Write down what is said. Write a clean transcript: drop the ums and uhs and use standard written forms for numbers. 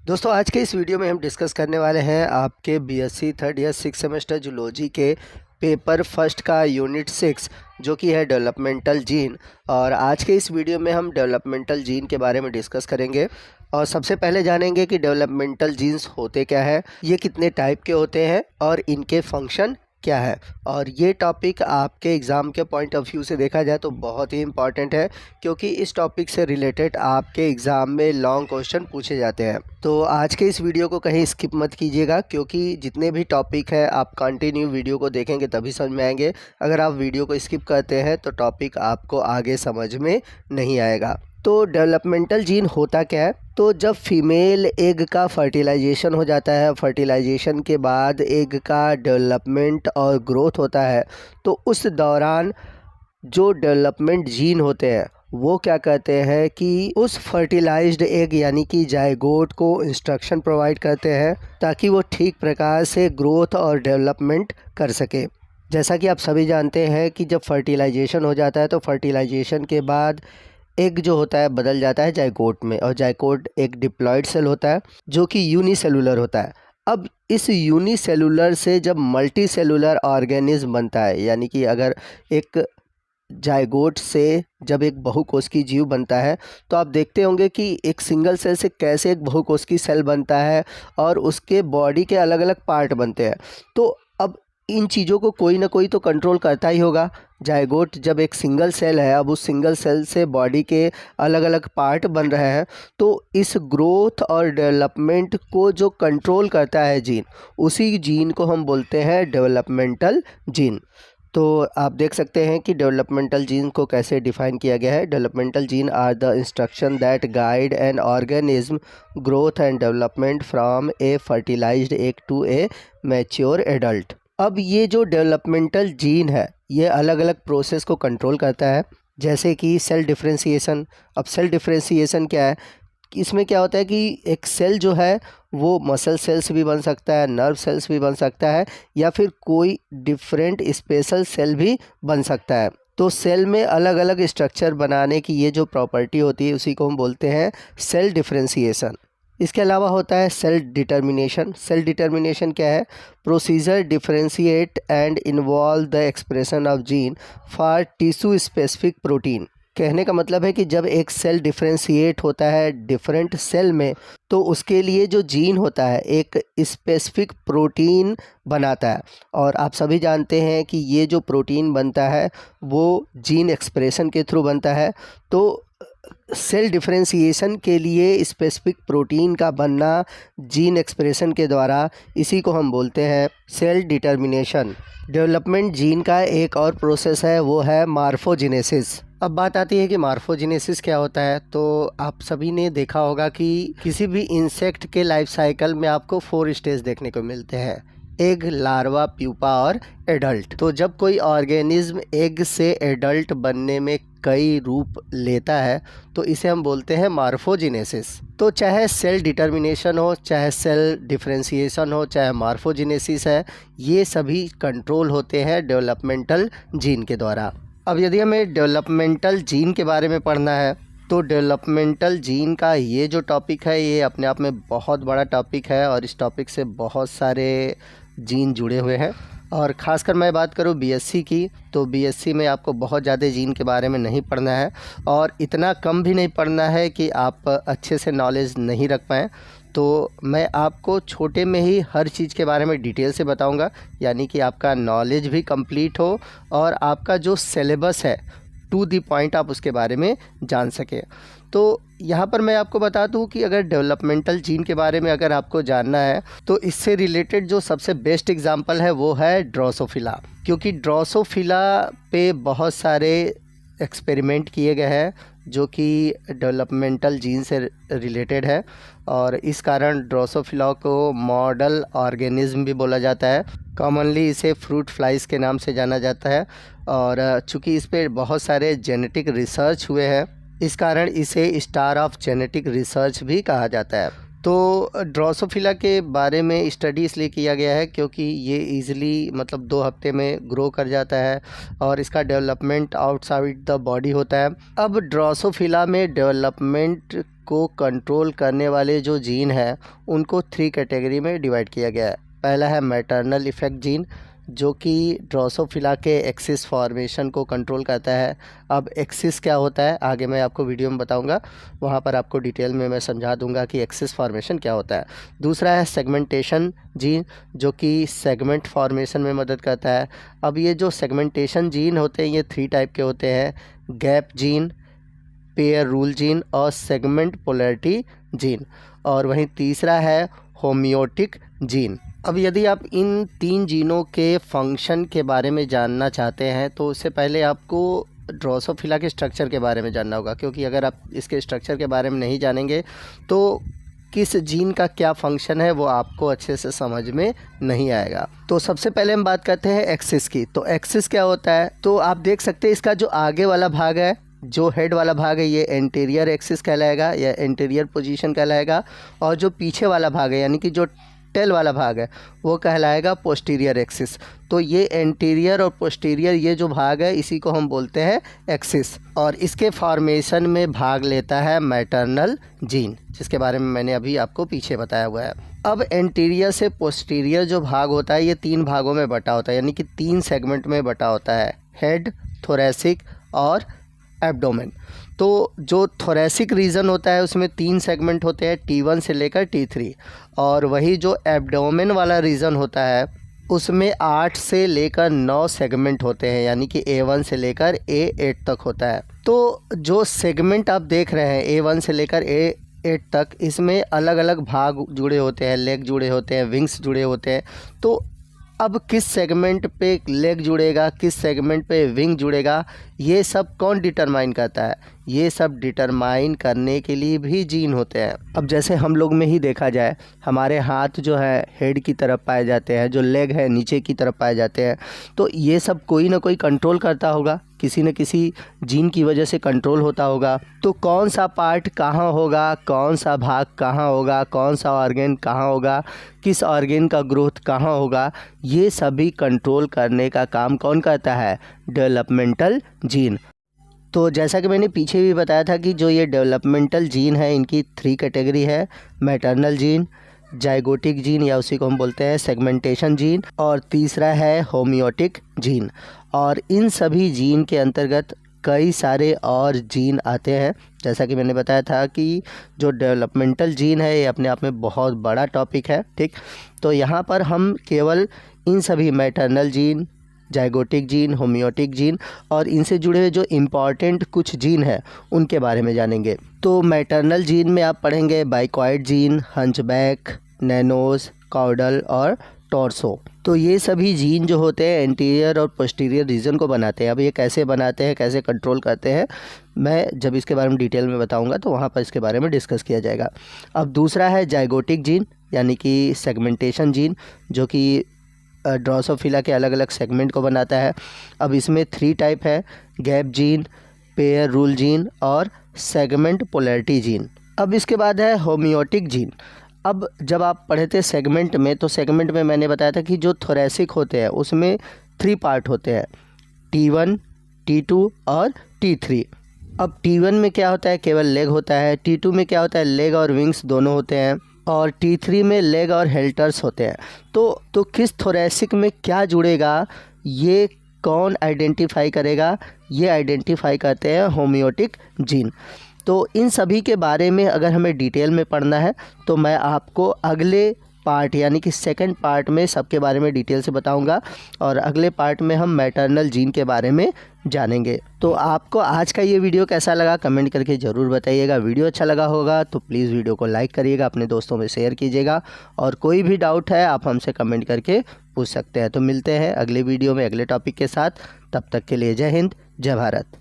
दोस्तों आज के इस वीडियो में हम डिस्कस करने वाले हैं आपके BSc third year 6 semester zoology के पेपर फर्स्ट का यूनिट 6 जो कि है डेवलपमेंटल जीन। और आज के इस वीडियो में हम डेवलपमेंटल जीन के बारे में डिस्कस करेंगे और सबसे पहले जानेंगे कि डेवलपमेंटल जीन्स होते क्या है, ये कितने टाइप के होते हैं और इनके फंक्शन क्या है। और ये टॉपिक आपके एग्ज़ाम के पॉइंट ऑफ व्यू से देखा जाए तो बहुत ही इम्पॉर्टेंट है, क्योंकि इस टॉपिक से रिलेटेड आपके एग्ज़ाम में लॉन्ग क्वेश्चन पूछे जाते हैं। तो आज के इस वीडियो को कहीं स्किप मत कीजिएगा, क्योंकि जितने भी टॉपिक हैं आप कंटिन्यू वीडियो को देखेंगे तभी समझ में आएंगे। अगर आप वीडियो को स्किप करते हैं तो टॉपिक आपको आगे समझ में नहीं आएगा। तो डेवलपमेंटल जीन होता क्या है? तो जब फीमेल एग का फर्टिलाइजेशन हो जाता है, फर्टिलाइजेशन के बाद एग का डेवलपमेंट और ग्रोथ होता है, तो उस दौरान जो डेवलपमेंट जीन होते हैं वो क्या कहते हैं कि उस फर्टिलाइज्ड एग यानी कि जायगोट को इंस्ट्रक्शन प्रोवाइड करते हैं ताकि वो ठीक प्रकार से ग्रोथ और डेवलपमेंट कर सके। जैसा कि आप सभी जानते हैं कि जब फर्टिलाइजेशन हो जाता है तो फर्टिलाइजेशन के बाद एग जो होता है बदल जाता है जायगोट में, और जायगोट एक डिप्लॉयड सेल होता है जो कि यूनिसेलुलर होता है। अब इस यूनिसेलुलर से जब मल्टी सेलुलर ऑर्गेनिज्म बनता है, यानी कि अगर एक जायगोट से जब एक बहुकोशिकीय जीव बनता है तो आप देखते होंगे कि एक सिंगल सेल से कैसे एक बहुकोशिकीय सेल बनता है और उसके बॉडी के अलग अलग पार्ट बनते हैं। तो अब इन चीज़ों को कोई ना कोई तो कंट्रोल करता ही होगा। जायगोट जब एक सिंगल सेल है, अब उस सिंगल सेल से बॉडी के अलग अलग पार्ट बन रहे हैं, तो इस ग्रोथ और डेवलपमेंट को जो कंट्रोल करता है जीन, उसी जीन को हम बोलते हैं डेवलपमेंटल जीन। तो आप देख सकते हैं कि डेवलपमेंटल जीन को कैसे डिफाइन किया गया है। Developmental gene are the instruction that guide an organism growth and development from a fertilised egg to a mature adult. अब ये जो डेवलपमेंटल जीन है ये अलग अलग प्रोसेस को कंट्रोल करता है, जैसे कि सेल डिफरेंशिएशन। अब सेल डिफरेंशिएशन क्या है? इसमें क्या होता है कि एक सेल जो है वो मसल सेल्स भी बन सकता है, नर्व सेल्स भी बन सकता है, या फिर कोई डिफरेंट स्पेशल सेल भी बन सकता है। तो सेल में अलग अलग स्ट्रक्चर बनाने की ये जो प्रॉपर्टी होती है उसी को हम बोलते हैं सेल डिफरेंशिएशन। इसके अलावा होता है सेल डिटर्मिनेशन। सेल डिटर्मिनेशन क्या है? Procedure differentiate and involve the expression of gene for tissue specific protein. कहने का मतलब है कि जब एक सेल डिफरेंशिएट होता है डिफरेंट सेल में, तो उसके लिए जो जीन होता है एक स्पेसिफिक प्रोटीन बनाता है। और आप सभी जानते हैं कि ये जो प्रोटीन बनता है वो जीन एक्सप्रेशन के थ्रू बनता है। तो सेल डिफरेंशिएशन के लिए स्पेसिफिक प्रोटीन का बनना जीन एक्सप्रेशन के द्वारा, इसी को हम बोलते हैं सेल डिटर्मिनेशन। डेवलपमेंट जीन का एक और प्रोसेस है, वो है मार्फोजेनेसिस। अब बात आती है कि मार्फोजेनेसिस क्या होता है। तो आप सभी ने देखा होगा कि किसी भी इंसेक्ट के लाइफ साइकिल में आपको 4 स्टेज देखने को मिलते हैं: एग, लार्वा, प्यूपा और एडल्ट। तो जब कोई ऑर्गेनिज्म एग से एडल्ट बनने में कई रूप लेता है तो इसे हम बोलते हैं मार्फोजेनेसिस। तो चाहे सेल डिटर्मिनेशन हो, चाहे सेल डिफरेंशिएशन हो, चाहे मार्फोजेनेसिस है, ये सभी कंट्रोल होते हैं डेवलपमेंटल जीन के द्वारा। अब यदि हमें डेवलपमेंटल जीन के बारे में पढ़ना है तो डेवलपमेंटल जीन का ये जो टॉपिक है ये अपने आप में बहुत बड़ा टॉपिक है, और इस टॉपिक से बहुत सारे जीन जुड़े हुए हैं। और ख़ासकर मैं बात करूँ बीएससी की, तो बीएससी में आपको बहुत ज़्यादा जीन के बारे में नहीं पढ़ना है, और इतना कम भी नहीं पढ़ना है कि आप अच्छे से नॉलेज नहीं रख पाएँ। तो मैं आपको छोटे में ही हर चीज़ के बारे में डिटेल से बताऊंगा, यानी कि आपका नॉलेज भी कंप्लीट हो और आपका जो सिलेबस है टू दी पॉइंट आप उसके बारे में जान सकें। तो यहाँ पर मैं आपको बता दूँ कि अगर डेवलपमेंटल जीन के बारे में अगर आपको जानना है तो इससे रिलेटेड जो सबसे बेस्ट एग्जांपल है वो है ड्रोसोफिला, क्योंकि ड्रोसोफिला पे बहुत सारे एक्सपेरिमेंट किए गए हैं जो कि डेवलपमेंटल जीन से रिलेटेड है, और इस कारण ड्रोसोफिला को मॉडल ऑर्गेनिज्म भी बोला जाता है। कॉमनली इसे फ्रूट फ्लाइज के नाम से जाना जाता है, और चूँकि इस पर बहुत सारे जेनेटिक रिसर्च हुए हैं इस कारण इसे स्टार ऑफ जेनेटिक रिसर्च भी कहा जाता है। तो ड्रोसोफिला के बारे में स्टडी इसलिए किया गया है क्योंकि ये इजीली मतलब 2 हफ्ते में ग्रो कर जाता है और इसका डेवलपमेंट आउटसाइड द बॉडी होता है। अब ड्रोसोफिला में डेवलपमेंट को कंट्रोल करने वाले जो जीन हैं उनको 3 कैटेगरी में डिवाइड किया गया है। पहला है मैटरनल इफ़ेक्ट जीन, जो कि ड्रोसोफिला के एक्सिस फॉर्मेशन को कंट्रोल करता है। अब एक्सिस क्या होता है आगे मैं आपको वीडियो में बताऊंगा, वहाँ पर आपको डिटेल में मैं समझा दूंगा कि एक्सिस फॉर्मेशन क्या होता है। दूसरा है सेगमेंटेशन जीन, जो कि सेगमेंट फॉर्मेशन में मदद करता है। अब ये जो सेगमेंटेशन जीन होते हैं ये 3 टाइप के होते हैं, gap gene, pair rule gene और सेगमेंट पोलैरिटी जीन। और वहीं तीसरा है होमियोटिक जीन। अब यदि आप इन 3 जीनों के फंक्शन के बारे में जानना चाहते हैं तो उससे पहले आपको ड्रोसोफिला के स्ट्रक्चर के बारे में जानना होगा, क्योंकि अगर आप इसके स्ट्रक्चर के बारे में नहीं जानेंगे तो किस जीन का क्या फंक्शन है वो आपको अच्छे से समझ में नहीं आएगा। तो सबसे पहले हम बात करते हैं एक्सिस की। तो एक्सिस क्या होता है, तो आप देख सकते हैं इसका जो आगे वाला भाग है, जो हेड वाला भाग है, ये एंटीरियर एक्सिस कहलाएगा या एंटीरियर पोजीशन कहलाएगा, और जो पीछे वाला भाग है यानी कि जो टेल वाला भाग है वो कहलाएगा पोस्टीरियर एक्सिस। तो ये एंटीरियर और पोस्टीरियर ये जो भाग है इसी को हम बोलते हैं एक्सिस, और इसके फॉर्मेशन में भाग लेता है मैटरनल जीन, जिसके बारे में मैंने अभी आपको पीछे बताया हुआ है। अब एंटीरियर से पोस्टीरियर जो भाग होता है ये 3 भागों में बटा होता है, यानी कि 3 सेगमेंट में बटा होता है, हेड, थोरैसिक और एब्डोमेन। तो जो थोरैसिक रीजन होता है उसमें 3 सेगमेंट होते हैं, T1 से लेकर T3, और वही जो एब्डोमेन वाला रीजन होता है उसमें 8 से लेकर 9 सेगमेंट होते हैं, यानी कि A1 से लेकर A8 तक होता है। तो जो सेगमेंट आप देख रहे हैं A1 से लेकर A8 तक, इसमें अलग अलग भाग जुड़े होते हैं, लेग जुड़े होते हैं, विंग्स जुड़े होते हैं। तो अब किस सेगमेंट पे लेग जुड़ेगा, किस सेगमेंट पे विंग जुड़ेगा, ये सब कौन डिटरमाइन करता है? ये सब डिटरमाइन करने के लिए भी जीन होते हैं। अब जैसे हम लोग में ही देखा जाए, हमारे हाथ जो है हेड की तरफ पाए जाते हैं, जो लेग है नीचे की तरफ पाए जाते हैं, तो ये सब कोई ना कोई कंट्रोल करता होगा, किसी न किसी जीन की वजह से कंट्रोल होता होगा। तो कौन सा पार्ट कहाँ होगा, कौन सा भाग कहाँ होगा, कौन सा ऑर्गन कहाँ होगा, किस ऑर्गन का ग्रोथ कहाँ होगा, ये सभी कंट्रोल करने का काम कौन करता है? Developmental gene. तो जैसा कि मैंने पीछे भी बताया था कि जो ये डेवलपमेंटल जीन है इनकी 3 कैटेगरी है, मैटरनल जीन, जाइगोटिक जीन या उसी को हम बोलते हैं सेगमेंटेशन जीन, और तीसरा है होमियोटिक जीन। और इन सभी जीन के अंतर्गत कई सारे और जीन आते हैं। जैसा कि मैंने बताया था कि जो डेवलपमेंटल जीन है ये अपने आप में बहुत बड़ा टॉपिक है, ठीक। तो यहाँ पर हम केवल इन सभी maternal gene, zygotic gene, होमियोटिक gene और इनसे जुड़े हुए जो इम्पॉर्टेंट कुछ जीन हैं उनके बारे में जानेंगे। तो मैटरनल जीन में आप पढ़ेंगे बाइकॉइड जीन, हंचबैक, नैनोस, कॉर्डल और टॉर्सो। तो ये सभी जीन जो होते हैं एंटीरियर और पोस्टीरियर रीजन को बनाते हैं। अब ये कैसे बनाते हैं, कैसे कंट्रोल करते हैं, मैं जब इसके बारे में डिटेल में बताऊंगा तो वहाँ पर इसके बारे में डिस्कस किया जाएगा। अब दूसरा है जाइगोटिक जीन यानी कि सेगमेंटेशन जीन, जो कि ड्रोसोफिला के अलग अलग सेगमेंट को बनाता है। अब इसमें 3 टाइप है, gap gene, pair rule gene और सेगमेंट पोलैरिटी जीन। अब इसके बाद है होमियोटिक जीन। अब जब आप पढ़े थे सेगमेंट में, तो सेगमेंट में मैंने बताया था कि जो थोरैसिक होते हैं उसमें 3 पार्ट होते हैं, T1, T2 और T3। अब T1 में क्या होता है, केवल लेग होता है। T2 में क्या होता है, लेग और विंग्स दोनों होते हैं। और T3 में लेग और हेल्टर्स होते हैं। तो किस थोरैसिक में क्या जुड़ेगा ये कौन आइडेंटिफाई करेगा? ये आइडेंटिफाई करते हैं होमियोटिक जीन। तो इन सभी के बारे में अगर हमें डिटेल में पढ़ना है तो मैं आपको अगले पार्ट यानी कि सेकंड पार्ट में सबके बारे में डिटेल से बताऊंगा, और अगले पार्ट में हम मैटरनल जीन के बारे में जानेंगे। तो आपको आज का ये वीडियो कैसा लगा कमेंट करके ज़रूर बताइएगा। वीडियो अच्छा लगा होगा तो प्लीज़ वीडियो को लाइक करिएगा, अपने दोस्तों में शेयर कीजिएगा, और कोई भी डाउट है आप हमसे कमेंट करके पूछ सकते हैं। तो मिलते हैं अगले वीडियो में अगले टॉपिक के साथ, तब तक के लिए जय हिंद, जय भारत।